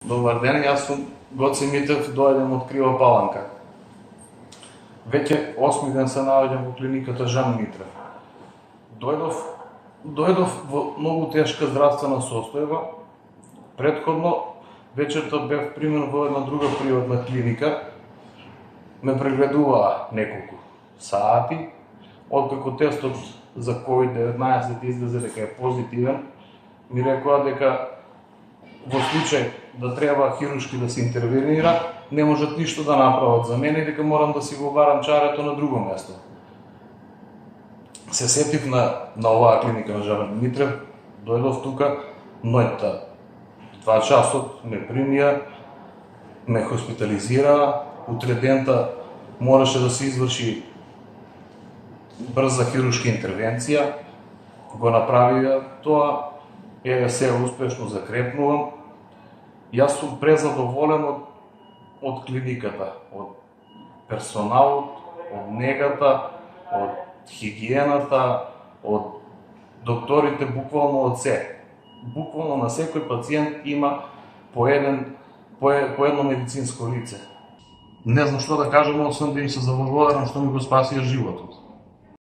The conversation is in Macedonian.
Добар ден, јас сум Гоце Митев, доаѓам од Крива Паланка. Веќе 8 ден се наоѓам во клиниката Жан Митрев. Дојдов во многу тешка здравствена состојба. Претходно вечерта бев примен во една друга приватна клиника. Ме прегледуваа неколку сати. Откако тестот за COVID-19 излезе дека е позитивен, ми рекоа дека во случај да треба хируршки да се интервенира, не можат ништо да направат за мене и дека морам да си го барам чарето на друго место. Се сетив на оваа клиника на Жан Митрев, дојдов тука, ноќта 2 часот ме примија, ме хоспитализираа, утре дента мораше да се изврши брза хируршка интервенција, го направија тоа, еве се успешно закрепнувам. Јас сум презадоволен од клиниката, од персоналот, од негата, од хигиената, од докторите, буквално од се. Буквално на секој пациент има по едно медицинско лице. Не знам што да кажам, освен да им се заблагодарам што ми го спасија животот.